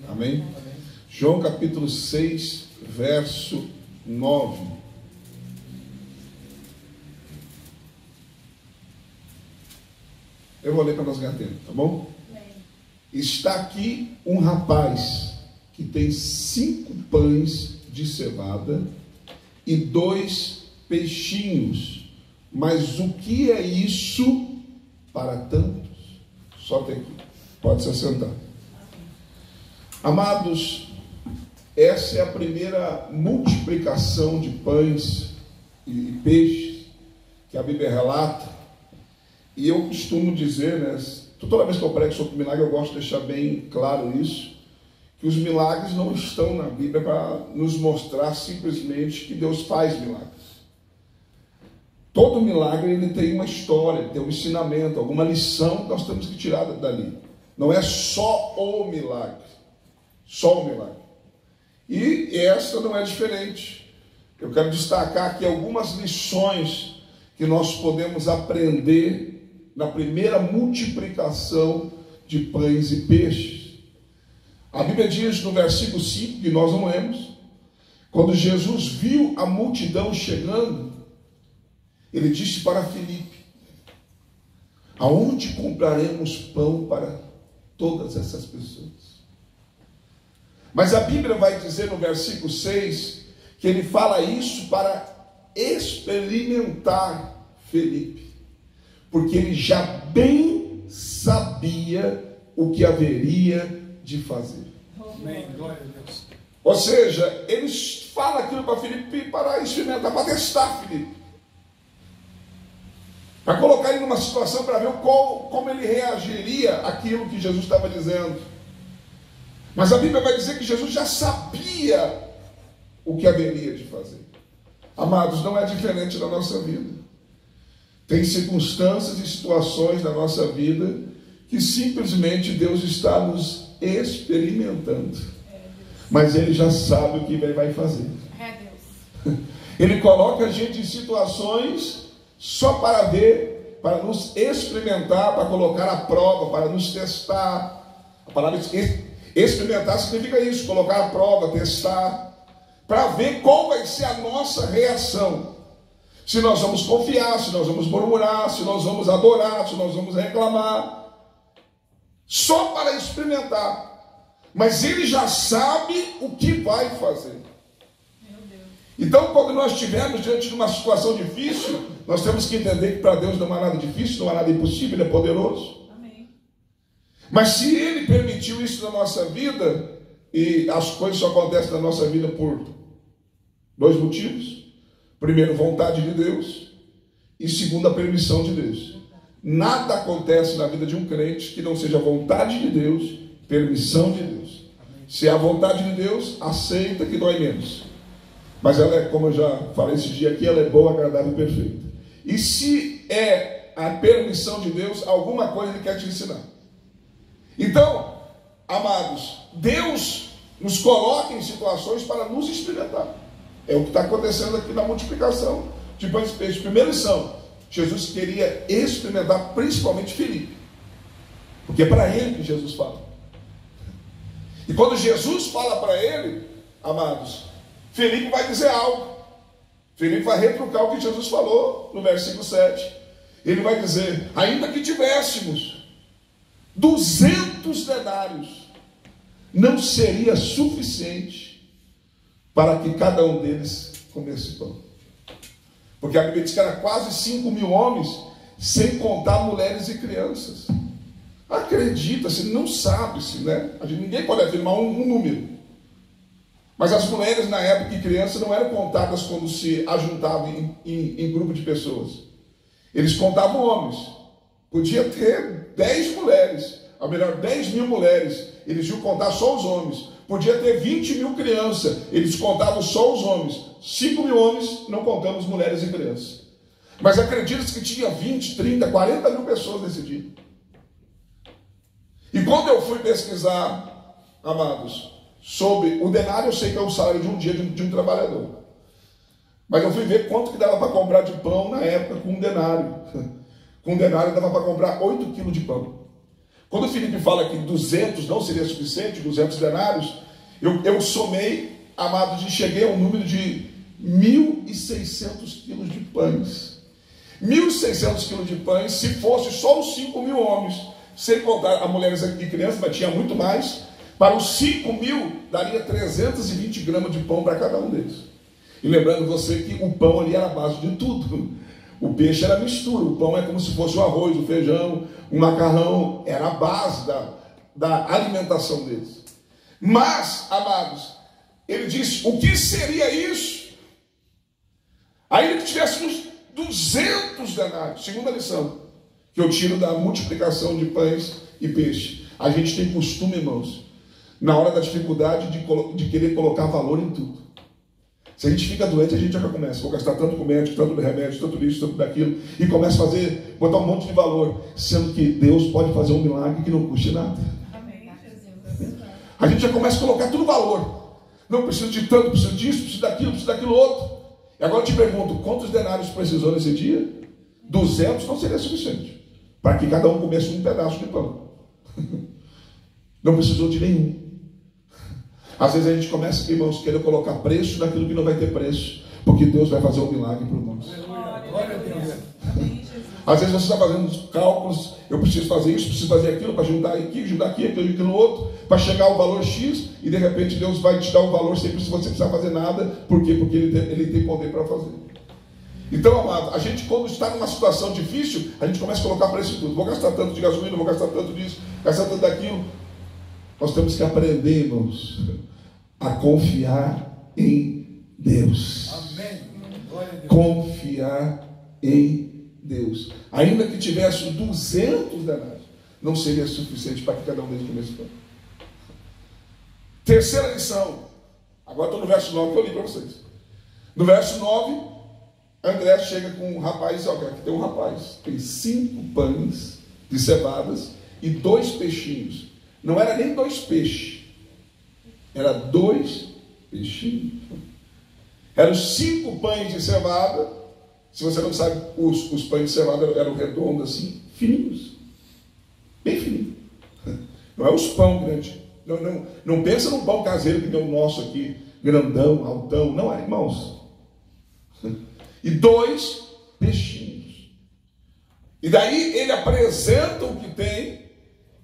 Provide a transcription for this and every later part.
Amém? João capítulo 6, verso 9. Eu vou ler para nós ganhar tempo, tá bom? Está aqui um rapaz que tem 5 pães de cevada e 2 peixinhos. Mas o que é isso para tantos? Só tem aqui. Pode se assentar. Amados, essa é a primeira multiplicação de pães e peixes que a Bíblia relata. E eu costumo dizer, né, toda vez que eu prego sobre milagre, eu gosto de deixar bem claro isso, que os milagres não estão na Bíblia para nos mostrar simplesmente que Deus faz milagres. Todo milagre ele tem uma história, tem um ensinamento, alguma lição que nós temos que tirar dali. Não é só o milagre. Só o milagre. E essa não é diferente. Eu quero destacar aqui algumas lições que nós podemos aprender na primeira multiplicação de pães e peixes. A Bíblia diz no versículo 5, que nós não lemos, quando Jesus viu a multidão chegando, ele disse para Filipe: aonde compraremos pão para todas essas pessoas? Mas a Bíblia vai dizer no versículo 6, que ele fala isso para experimentar Filipe, porque ele já bem sabia o que haveria de fazer. Amém. Glória a Deus. Ou seja, ele fala aquilo para Filipe para experimentar, para testar Filipe, para colocar ele numa situação para ver como ele reagiria àquilo que Jesus estava dizendo. Mas a Bíblia vai dizer que Jesus já sabia o que haveria de fazer. Amados, não é diferente da nossa vida. Tem circunstâncias e situações na nossa vida que simplesmente Deus está nos experimentando. Mas Ele já sabe o que Ele vai fazer. Ele coloca a gente em situações só para ver, para nos experimentar, para colocar à prova, para nos testar. A palavra experimentar significa isso, colocar à prova, testar, para ver qual vai ser a nossa reação. Se nós vamos confiar, se nós vamos murmurar, se nós vamos adorar, se nós vamos reclamar. Só para experimentar. Mas Ele já sabe o que vai fazer. Então, quando nós estivermos diante de uma situação difícil, nós temos que entender que para Deus não há nada difícil, não há nada impossível, Ele é poderoso. Amém. Mas se Ele permitiu isso na nossa vida, e as coisas só acontecem na nossa vida por 2 motivos. Primeiro, vontade de Deus, e segundo, a permissão de Deus. Nada acontece na vida de um crente que não seja vontade de Deus, permissão de Deus. Se é a vontade de Deus, aceita, que dói menos. Mas ela é, como eu já falei esse dia aqui, ela é boa, agradável e perfeita. E se é a permissão de Deus, alguma coisa Ele quer te ensinar. Então, amados, Deus nos coloca em situações para nos experimentar. É o que está acontecendo aqui na multiplicação de pães e peixes. Primeira lição, Jesus queria experimentar principalmente Filipe, porque é para ele que Jesus fala. E quando Jesus fala para ele, amados, Filipe vai dizer algo. Filipe vai retrucar o que Jesus falou no versículo 7. Ele vai dizer: ainda que tivéssemos 200 denários, não seria suficiente para que cada um deles comesse pão. Porque a Bíblia diz que era quase 5.000 homens, sem contar mulheres e crianças. Acredita-se, não sabe-se, né? Ninguém pode afirmar um número. Mas as mulheres na época e crianças não eram contadas quando se ajuntavam em grupo de pessoas. Eles contavam homens. Podia ter 10 mulheres, ou melhor, 10.000 mulheres. Eles iam contar só os homens. Podia ter 20.000 crianças, eles contavam só os homens. 5.000 homens, não contamos mulheres e crianças. Mas acredita-se que tinha 20, 30, 40.000 pessoas nesse dia. E quando eu fui pesquisar, amados, sobre o denário, eu sei que é o salário de um dia de um trabalhador. Mas eu fui ver quanto que dava para comprar de pão na época com um denário. Com um denário dava para comprar 8 quilos de pão. Quando o Felipe fala que 200 não seria suficiente, 200 denários, eu somei, amados, e cheguei ao número de 1.600 quilos de pães. 1.600 quilos de pães, se fosse só os 5.000 homens, sem contar as mulheres e crianças, mas tinha muito mais. Para os 5.000, daria 320 gramas de pão para cada um deles. E lembrando você que o pão ali era a base de tudo. O peixe era a mistura, o pão é como se fosse o arroz, o feijão, o macarrão, era a base da alimentação deles. Mas, amados, ele disse, o que seria isso? Ainda que tivéssemos 200 denários, segunda lição, que eu tiro da multiplicação de pães e peixe. A gente tem costume, irmãos, na hora da dificuldade de querer colocar valor em tudo. Se a gente fica doente, a gente já começa. Vou gastar tanto com médico, tanto no remédio, tanto isso, tanto daquilo. E começa a botar um monte de valor. Sendo que Deus pode fazer um milagre que não custe nada. Amém, Jesus. A gente já começa a colocar tudo valor. Não, preciso de tanto, preciso disso, preciso daquilo outro. E agora eu te pergunto, quantos denários precisou nesse dia? 200 não seria suficiente. Para que cada um comesse um pedaço de pão. Não precisou de nenhum. Às vezes a gente começa, irmãos, querer colocar preço naquilo que não vai ter preço, porque Deus vai fazer um milagre para nós. Glória a Deus. Amém, Jesus. Às vezes você está fazendo os cálculos, eu preciso fazer isso, preciso fazer aquilo, para juntar aqui, aquilo outro, para chegar ao valor X, e de repente Deus vai te dar um valor sem você precisar fazer nada. Por quê? Porque Ele tem poder para fazer. Então, amado, a gente quando está numa situação difícil, a gente começa a colocar preço em tudo. Vou gastar tanto de gasolina, vou gastar tanto disso, gastar tanto daquilo. Nós temos que aprender, irmãos, a confiar em Deus. Amém. Glória a Deus. Confiar em Deus. Ainda que tivesse 200 denários, não seria suficiente para que cada um deles comesse pão. Terceira lição. Agora estou no verso 9 que eu li para vocês. No verso 9, André chega com um rapaz, olha, aqui tem um rapaz, tem 5 pães de cevadas e 2 peixinhos. Não era nem 2 peixes, era 2 peixinhos. Eram 5 pães de cevada. Se você não sabe, os pães de cevada eram redondos assim, fininhos, bem fininhos. Não é os pão grandes. Não pensa num pão caseiro que tem o nosso aqui, grandão, altão. Não é, irmãos. E 2 peixinhos. E daí ele apresenta o que tem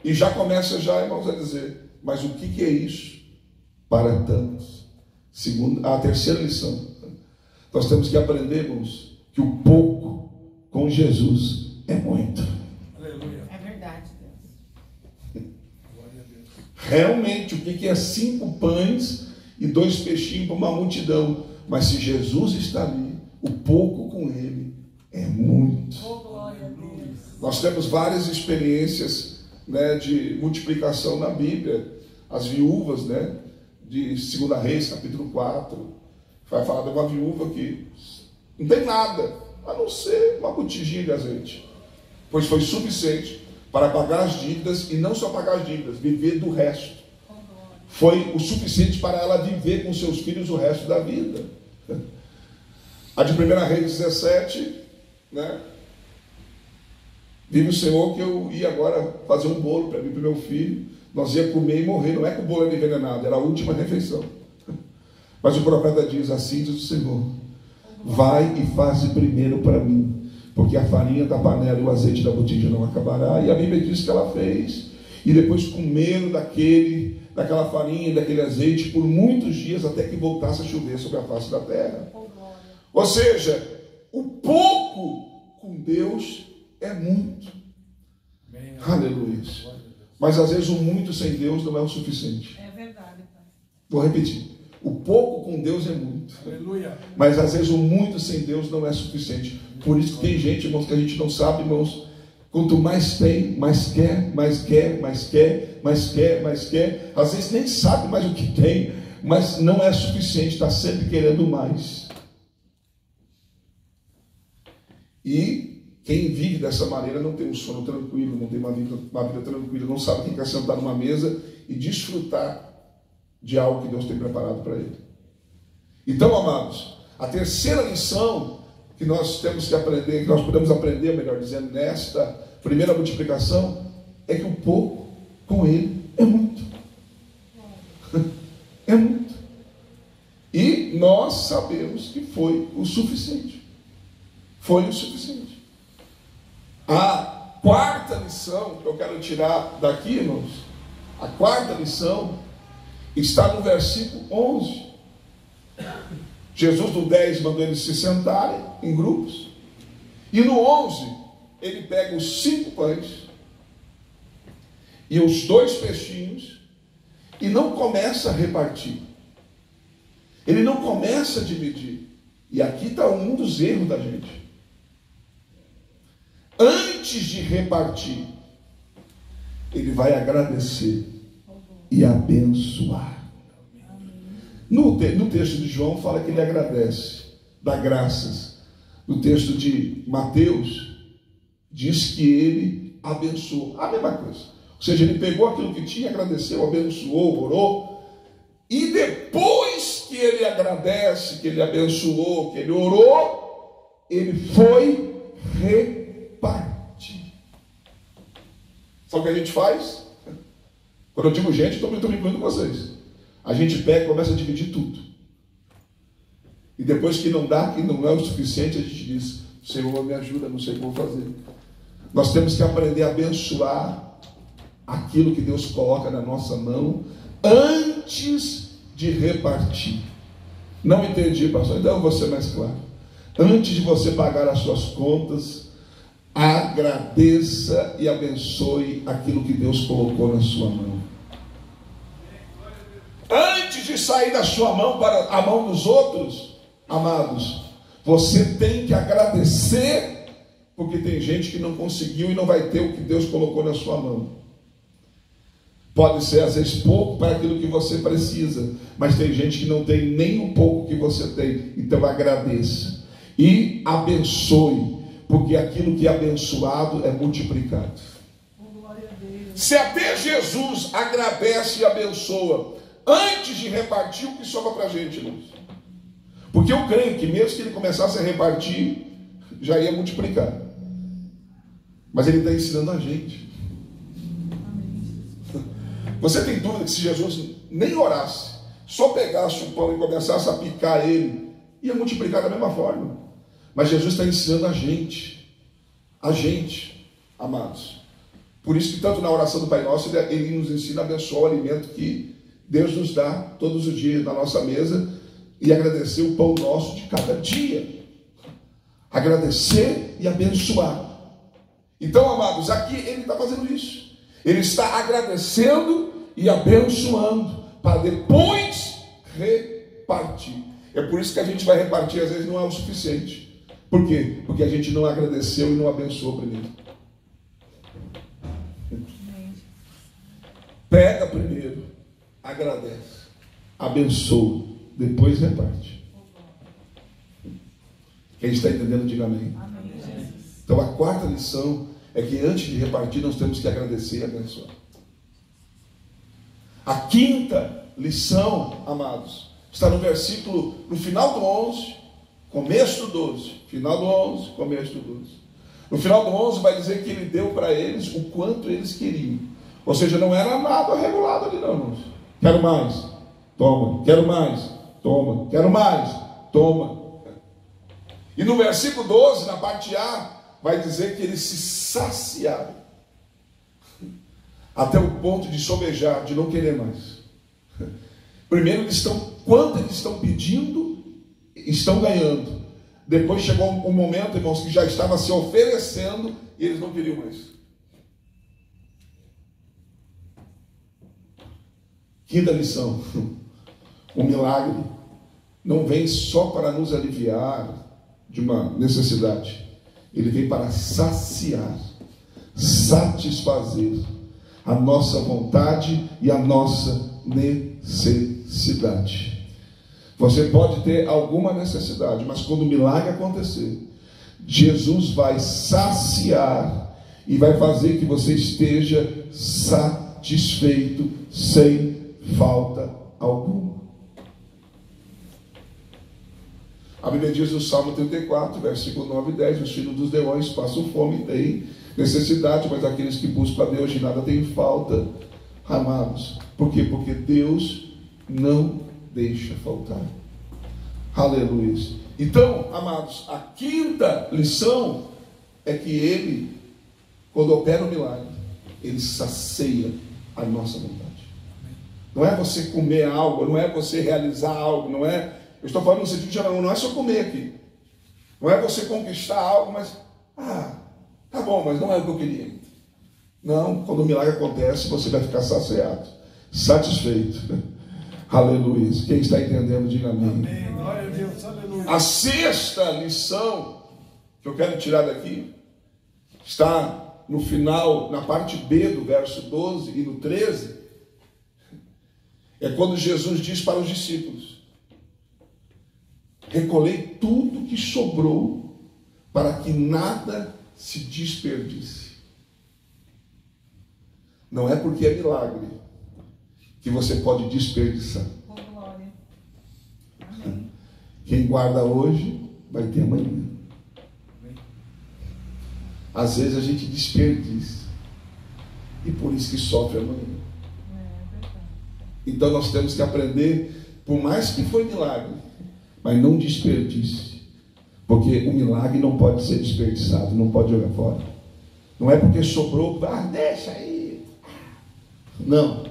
e já começa irmãos, a dizer, mas o que é isso para tantos? A terceira lição. Nós temos que aprender, irmãos, que o pouco com Jesus é muito. Aleluia. É verdade, Deus. Glória a Deus. Realmente, o que é 5 pães e 2 peixinhos para uma multidão? Mas se Jesus está ali, o pouco com ele é muito. Oh, glória a Deus. Nós temos várias experiências, né, de multiplicação na Bíblia. As viúvas, né, de 2 Reis, capítulo 4, vai falar de uma viúva que não tem nada, a não ser uma botijinha de azeite, pois foi suficiente para pagar as dívidas, e não só pagar as dívidas, viver do resto. Foi o suficiente para ela viver com seus filhos o resto da vida. A de 1 Reis 17, né? Vive o Senhor que eu ia agora fazer um bolo para mim, para o meu filho. Nós ia comer e morrer. Não é que o bolo era envenenado, era a última refeição. Mas o profeta diz, assim diz o Senhor, vai e faze primeiro para mim, porque a farinha da panela e o azeite da botija não acabará. E a Bíblia diz que ela fez. E depois comeram daquela farinha e daquele azeite por muitos dias, até que voltasse a chover sobre a face da terra. Ou seja, o pouco com Deus é muito. Amém. Aleluia. Mas às vezes o muito sem Deus não é o suficiente. É verdade, Pai. Vou repetir. O pouco com Deus é muito. Aleluia. Mas às vezes o muito sem Deus não é suficiente. Por isso que tem gente, irmãos, que a gente não sabe, irmãos. Quanto mais tem, mais quer, mais quer, mais quer, mais quer, mais quer. Às vezes nem sabe mais o que tem, mas não é suficiente, está sempre querendo mais. E quem vive dessa maneira não tem um sono tranquilo, não tem uma vida tranquila, não sabe quem quer sentar numa mesa e desfrutar de algo que Deus tem preparado para ele. Então, amados, a terceira lição que nós temos que aprender, que nós podemos aprender, melhor dizendo, nesta primeira multiplicação, é que o pouco com Ele é muito. É muito. E nós sabemos que foi o suficiente. Foi o suficiente. A quarta lição que eu quero tirar daqui, irmãos, a quarta lição está no versículo 11. Jesus no 10 mandou eles se sentarem em grupos. E no 11, ele pega os 5 pães e os 2 peixinhos e não começa a repartir. Ele não começa a dividir. E aqui está um dos erros da gente. Antes de repartir, ele vai agradecer e abençoar. No texto de João fala que ele agradece, dá graças. No texto de Mateus diz que ele abençoou. A mesma coisa. Ou seja, ele pegou aquilo que tinha, agradeceu, abençoou, orou. E depois que ele agradece, que ele abençoou, que ele orou, ele foi repartir. Sabe o que a gente faz? Quando eu digo gente, estou me incluindo vocês. A gente pega e começa a dividir tudo. E depois que não dá, que não é o suficiente, a gente diz: Senhor, me ajuda, não sei como fazer. Nós temos que aprender a abençoar aquilo que Deus coloca na nossa mão antes de repartir. Não entendi, pastor? Então eu vou ser mais claro. Antes de você pagar as suas contas, agradeça e abençoe aquilo que Deus colocou na sua mão. Antes de sair da sua mão para a mão dos outros, amados, você tem que agradecer, porque tem gente que não conseguiu e não vai ter o que Deus colocou na sua mão. Pode ser às vezes pouco para aquilo que você precisa, mas tem gente que não tem nem um pouco que você tem. Então agradeça e abençoe, porque aquilo que é abençoado é multiplicado. Se até Jesus agradece e abençoa antes de repartir, o que sobra para a gente, irmãos? Porque eu creio que mesmo que ele começasse a repartir, já ia multiplicar. Mas ele está ensinando a gente. Você tem dúvida que se Jesus nem orasse, só pegasse o pão e começasse a picar ele, ia multiplicar da mesma forma? Mas Jesus está ensinando a gente, amados. Por isso que tanto na oração do Pai Nosso, ele nos ensina a abençoar o alimento que Deus nos dá todos os dias na nossa mesa e agradecer o pão nosso de cada dia. Agradecer e abençoar. Então, amados, aqui ele está fazendo isso. Ele está agradecendo e abençoando para depois repartir. É por isso que a gente vai repartir, às vezes não é o suficiente. Por quê? Porque a gente não agradeceu e não abençoou primeiro. Pega primeiro, agradece, abençoa, depois reparte. Quem está entendendo, diga amém. Amém. Então a quarta lição é que antes de repartir nós temos que agradecer e abençoar. A quinta lição, amados, está no versículo, no final do 11, começo do 12. Final do 11, começo do 12. No final do 11 vai dizer que ele deu para eles o quanto eles queriam. Ou seja, não era nada regulado ali não, irmãos. Quero mais, toma. Quero mais, toma. Quero mais, toma. E no versículo 12, na parte A, vai dizer que eles se saciaram. Até o ponto de sobejar, de não querer mais. Primeiro, quanto eles estão pedindo, estão ganhando. Depois chegou um momento, irmãos, que já estava se oferecendo e eles não queriam mais. Quinta lição. O milagre não vem só para nos aliviar de uma necessidade. Ele vem para saciar, satisfazer a nossa vontade e a nossa necessidade. Você pode ter alguma necessidade, mas quando o milagre acontecer, Jesus vai saciar e vai fazer que você esteja satisfeito sem falta alguma. A Bíblia diz no Salmo 34, versículo 9 e 10: os filhos dos leões passam fome e têm necessidade, mas aqueles que buscam a Deus de nada têm falta. Amados, por quê? Porque Deus não deixa faltar. Aleluia. Então, amados, a quinta lição é que Ele, quando opera o milagre, Ele sacia a nossa vontade. Não é você comer algo, não é você realizar algo, não é... Eu estou falando no sentido geral, não é só comer aqui. Não é você conquistar algo, mas... tá bom, mas não é o que eu queria. Não, quando o milagre acontece, você vai ficar saciado, satisfeito. Aleluia. Quem está entendendo, diga amém. Amém. Glória a Deus. Aleluia. A sexta lição que eu quero tirar daqui está no final, na parte B do verso 12 e no 13. É quando Jesus diz para os discípulos: recolhei tudo que sobrou para que nada se desperdice. Não é porque é milagre que você pode desperdiçar. Com glória. Amém. Quem guarda hoje vai ter amanhã. Às vezes a gente desperdiça e por isso que sofre amanhã. Verdade. Então nós temos que aprender, por mais que foi milagre, mas não desperdice, porque o milagre não pode ser desperdiçado, não pode jogar fora. Não é porque sobrou, deixa aí. Não.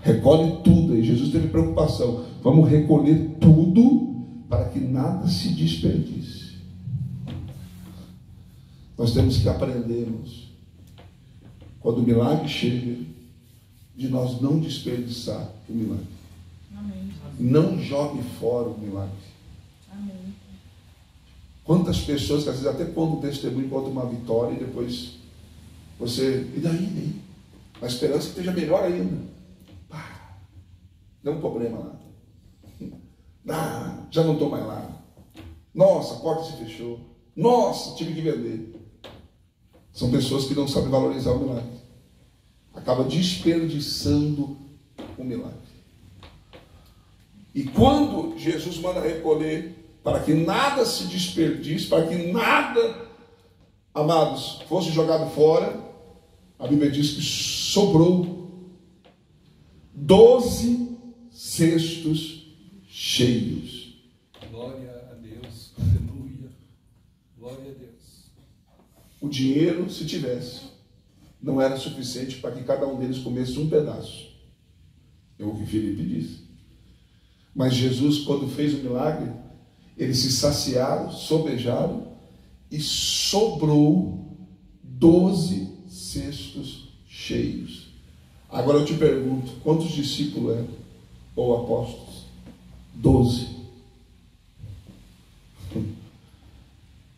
Recolhe tudo aí. Jesus teve preocupação. Vamos recolher tudo para que nada se desperdice. Nós temos que aprendermos, quando o milagre chega, de nós não desperdiçar o milagre. Amém. Não jogue fora o milagre. Amém. Quantas pessoas que às vezes até quando o testemunho conta uma vitória e depois você, e daí? A esperança que esteja melhor ainda. Deu um problema lá. Já não estou mais lá. Nossa, a porta se fechou. Nossa, tive que vender. São pessoas que não sabem valorizar o milagre. Acaba desperdiçando o milagre. E quando Jesus manda recolher, para que nada se desperdice, para que nada, amados, fosse jogado fora, a Bíblia diz que sobrou 12 cestos cheios. Glória a Deus. Aleluia. Glória a Deus. O dinheiro, se tivesse, não era suficiente para que cada um deles comesse um pedaço. É o que Filipe disse. Mas Jesus, quando fez o milagre, eles se saciaram, sobejaram e sobrou 12 cestos cheios. Agora eu te pergunto, quantos discípulos eram? Ou apóstolos? 12.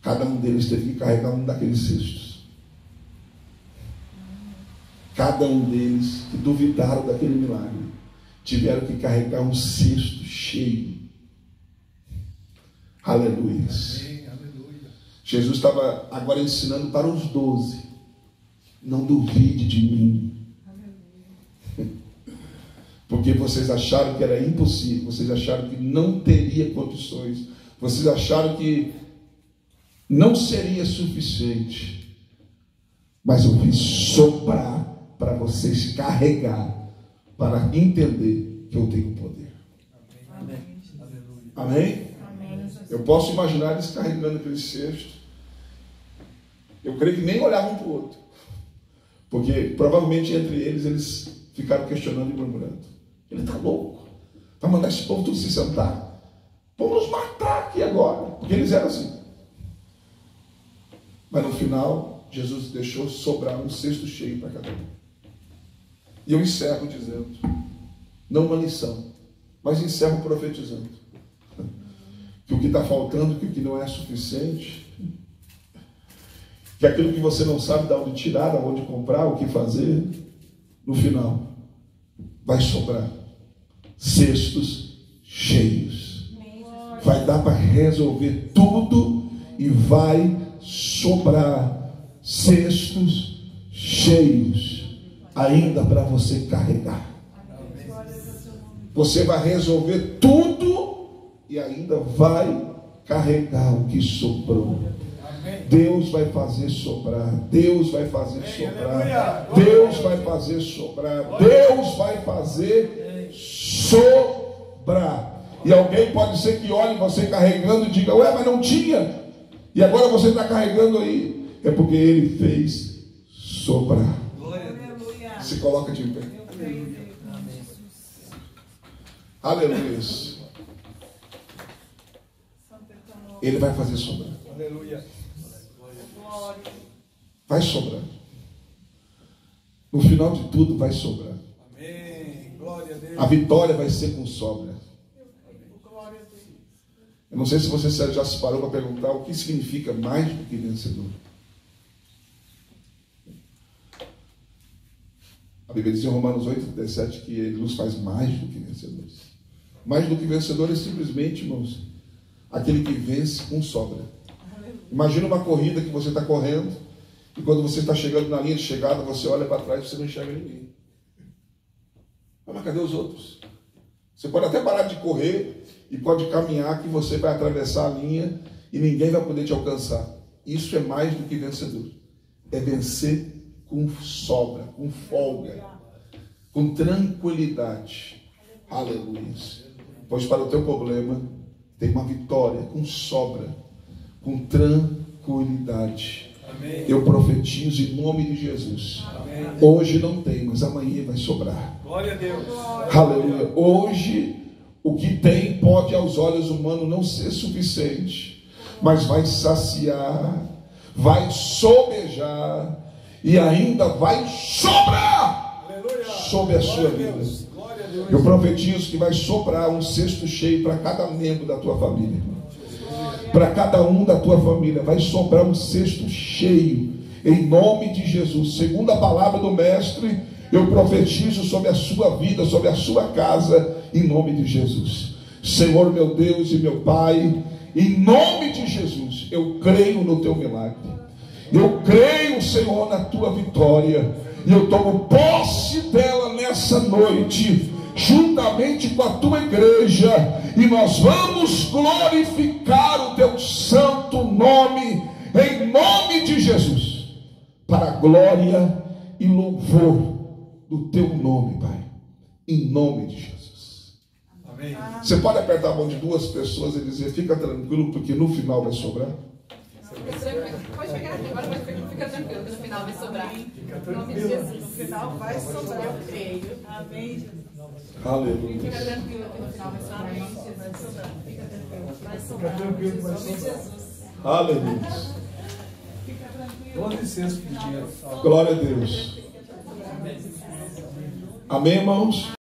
Cada um deles teve que carregar um daqueles cestos. Cada um deles que duvidaram daquele milagre tiveram que carregar um cesto cheio. Aleluia. Amém. Aleluia. Jesus estava agora ensinando para os 12. Não duvide de mim. Porque vocês acharam que era impossível. Vocês acharam que não teria condições. Vocês acharam que não seria suficiente. Mas eu fiz sobrar para vocês carregar, para entender que eu tenho poder. Amém. Aleluia. Amém? Amém. Eu posso imaginar eles carregando aquele cesto. Eu creio que nem olhavam um para o outro. Porque provavelmente entre eles ficaram questionando e murmurando. Ele está louco. Vai mandar esse povo tudo se sentar. Vamos nos matar aqui agora. Porque eles eram assim. Mas no final, Jesus deixou sobrar um cesto cheio para cada um. E eu encerro dizendo, não uma lição, mas encerro profetizando, que o que está faltando, que o que não é suficiente, que aquilo que você não sabe de onde tirar, de onde comprar, o que fazer, no final vai sobrar cestos cheios. Vai dar para resolver tudo e vai sobrar cestos cheios ainda para você carregar. Você vai resolver tudo e ainda vai carregar o que sobrou. Deus vai fazer sobrar. Deus vai fazer sobrar. Deus vai fazer sobrar. Deus vai fazer sobrar. E alguém pode ser que olhe você carregando e diga: ué, mas não tinha. E agora você está carregando aí. É porque Ele fez sobrar. Aleluia. Se coloca de pé. Eu creio, Deus. Aleluia. Santo é teu nome. Ele vai fazer sobrar. Aleluia. Glória. Vai sobrar. No final de tudo vai sobrar. Amém. Glória a Deus. A vitória vai ser com sobra. Glória a Deus. Eu não sei se você já se parou para perguntar o que significa mais do que vencedor. A Bíblia diz em Romanos 8:37 que Ele nos faz mais do que vencedores. Mais do que vencedor é simplesmente, irmãos, aquele que vence com sobra. Imagina uma corrida que você está correndo e quando você está chegando na linha de chegada, você olha para trás e você não enxerga ninguém. Mas cadê os outros? Você pode até parar de correr e pode caminhar que você vai atravessar a linha e ninguém vai poder te alcançar. Isso é mais do que vencedor. É vencer com sobra, com folga, com tranquilidade. Aleluia. Pois para o teu problema tem uma vitória com sobra, com tranquilidade. Amém. Eu profetizo em nome de Jesus. Amém. Hoje não tem, mas amanhã vai sobrar. Glória a Deus. Aleluia. Hoje o que tem pode aos olhos humanos não ser suficiente, mas vai saciar, vai sobejar e ainda vai sobrar sobre a sua vida. Eu profetizo que vai sobrar um cesto cheio para cada membro da tua família. Para cada um da tua família vai sobrar um cesto cheio, em nome de Jesus. Segundo a palavra do Mestre, eu profetizo sobre a sua vida, sobre a sua casa, em nome de Jesus. Senhor meu Deus e meu Pai, em nome de Jesus, eu creio no teu milagre. Eu creio, Senhor, na tua vitória. E eu tomo posse dela nessa noite, juntamente com a tua igreja. E nós vamos glorificar o teu santo nome, em nome de Jesus, para a glória e louvor do teu nome, Pai. Em nome de Jesus. Amém. Você pode apertar a mão de duas pessoas e dizer: fica tranquilo, porque no final vai sobrar. Fica tranquilo. Pode chegar aqui agora, mas fica tranquilo, que no final vai sobrar. Fica Em nome de tranquilo. Jesus. No final vai sobrar. Eu creio. Amém, Jesus. Aleluia. Fica tranquilo que no final vai sobrar. Em nome de Jesus. Vai sobrar. Fica tranquilo. Vai Fica sobrar. tranquilo, Em vai nome de sobrar. Jesus. Aleluia. Fica tranquilo. Dou licença pro dinheiro. Glória a Deus. Amém, irmãos?